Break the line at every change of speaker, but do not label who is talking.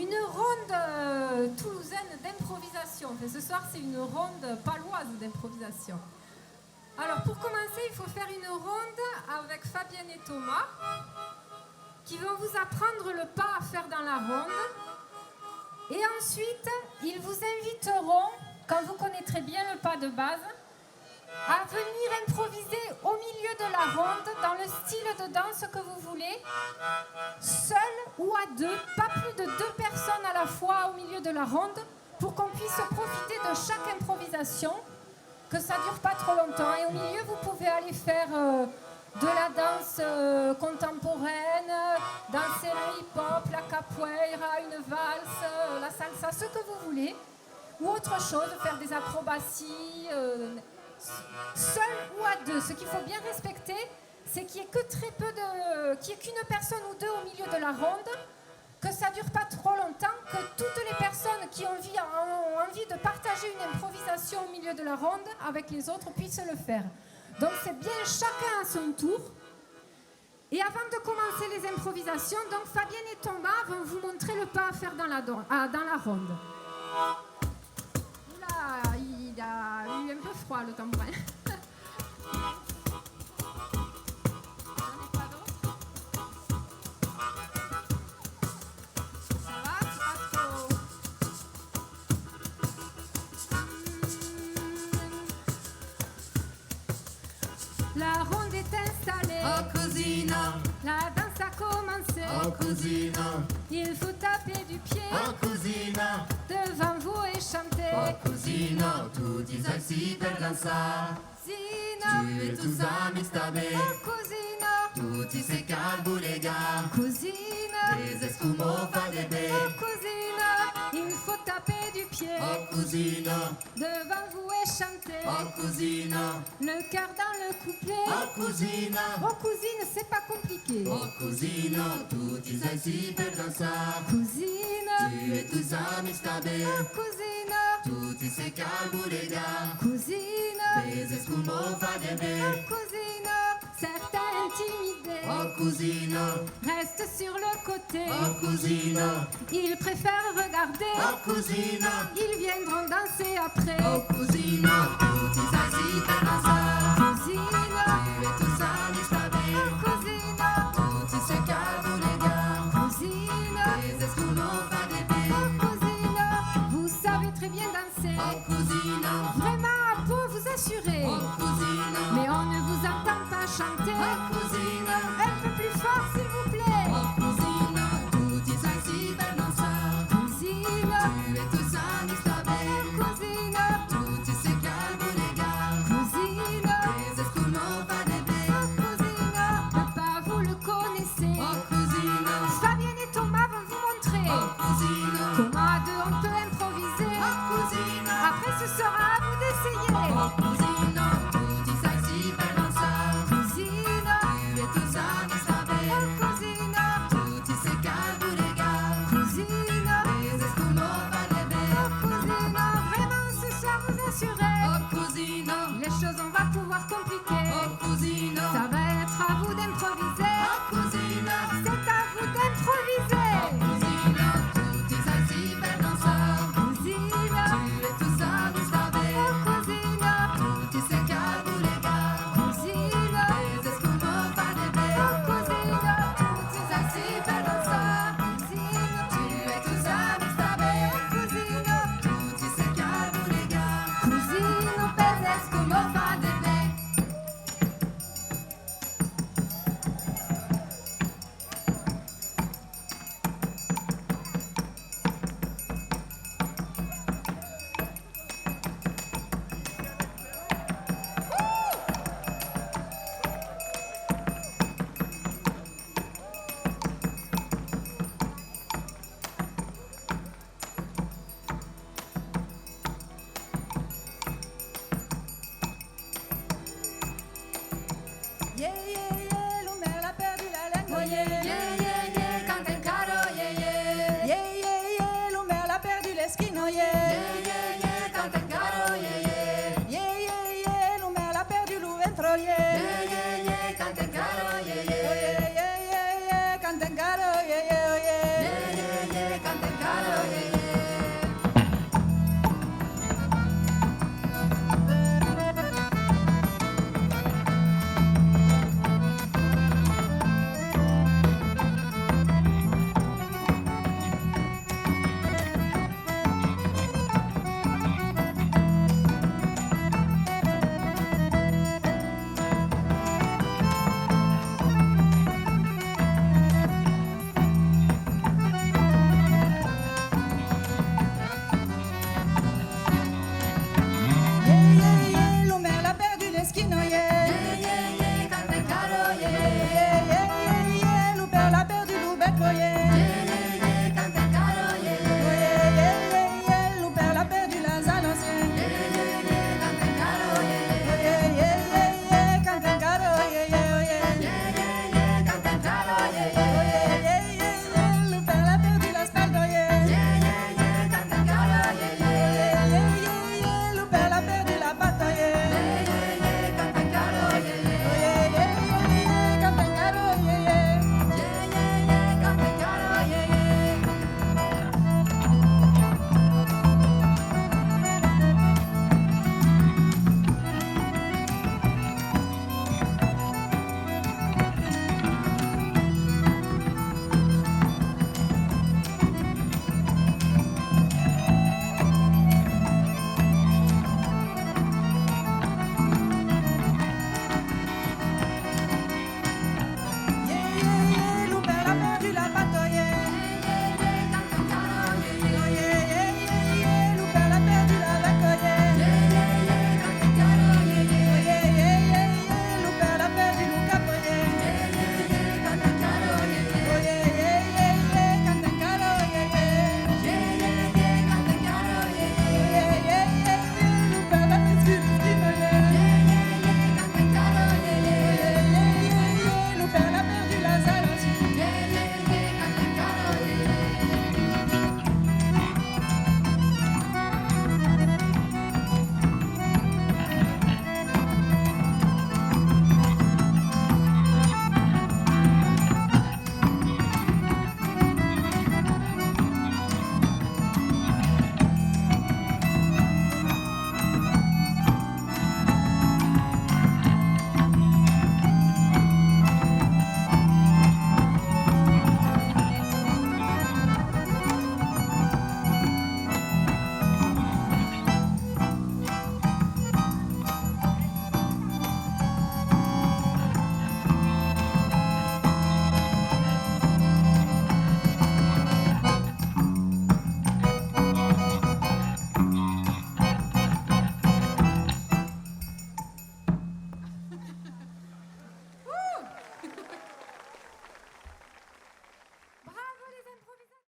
une ronde toulousaine d'improvisation. Enfin, ce soir, c'est une ronde paloise d'improvisation. Alors, pour commencer, il faut faire une ronde avec Fabienne et Thomas, qui vont vous apprendre le pas à faire dans la ronde. Et ensuite, ils vous inviteront, quand vous connaîtrez bien le pas de base, à venir improviser au milieu de la ronde dans le style de danse que vous voulez, seul ou à deux, pas plus de 2 personnes à la fois au milieu de la ronde, pour qu'on puisse profiter de chaque improvisation, que ça ne dure pas trop longtemps. Et au milieu, vous pouvez aller faire de la danse contemporaine, danser le hip-hop, la capoeira, une valse, la salsa, ce que vous voulez, ou autre chose, faire des acrobaties, seul ou à deux. Ce qu'il faut bien respecter, c'est qu'il n'y ait que très peu qu'il n'y ait qu'une personne ou deux au milieu de la ronde, que ça ne dure pas trop longtemps, que toutes les personnes qui ont envie de partager une improvisation au milieu de la ronde avec les autres puissent le faire. Donc c'est bien chacun à son tour. Et avant de commencer les improvisations, donc Fabienne et Thomas vont vous montrer le pas à faire dans la ronde. Oula, il a eu un peu froid le tambourin. La ronde est installée.
Oh cousina,
la danse a commencé.
oh cousina,
Il faut taper du pied
oh cousina,
devant vous et chanter.
oh cousina, tutti sei sì per danzare.
Cousina,
Tu e tus amici sta
oh
bene,
cousina,
tutti sei calbu lega.
cousina,
Des escumo fa de
oh
be.
cousina, il faut taper du pied
Oh cousina,
devant vous et chanter.
oh cousina,
Le cœur dans le couplet.
oh cousina,
Oh cousine, c'est pas compliqué.
oh cousina, tutti sei sì per danzare.
Cousine,
Tu e tus amici sta
oh
bene,
cousine,
tutti sei calbu lega.
cousine,
Des escumo fa de
oh
be.
cousine, certains intimidés
Oh cousina,
restent sur le côté.
oh cousina,
Ils préfèrent regarder.
oh cousina,
Ils viendront danser après.
oh cousina, tutti sei sì per danzare.
Cousine,
Tu e tus amici sta bene,
cousine,
tutti sei calbu lega.
cousine,
Des escumo fa de be.
oh cousine, vous savez très bien danser.
Oh cousina,
Vraiment à peau vous assurer.
oh cousina,
Mais on ne vous entend pas chanter.
oh cousina,
Un peu plus fort s'il vous plaît.
oh cousina, tutti sei sì per danzare.
Cousine,
Tu e tus amici sta bene,
cousine,
tutti sei calbu lega.
cousine,
Des escumo fa de be.
oh cousine. Le pas vous le connaissez.
Oh cousina,
Fabienne et Thomas vont vous montrer
oh cousina,
comment à deux on peut improviser.
oh cousina,
Après ce sera à vous d'essayer.
oh cousina, tutti sei sì per danzare.
Cousine,
Tu e tus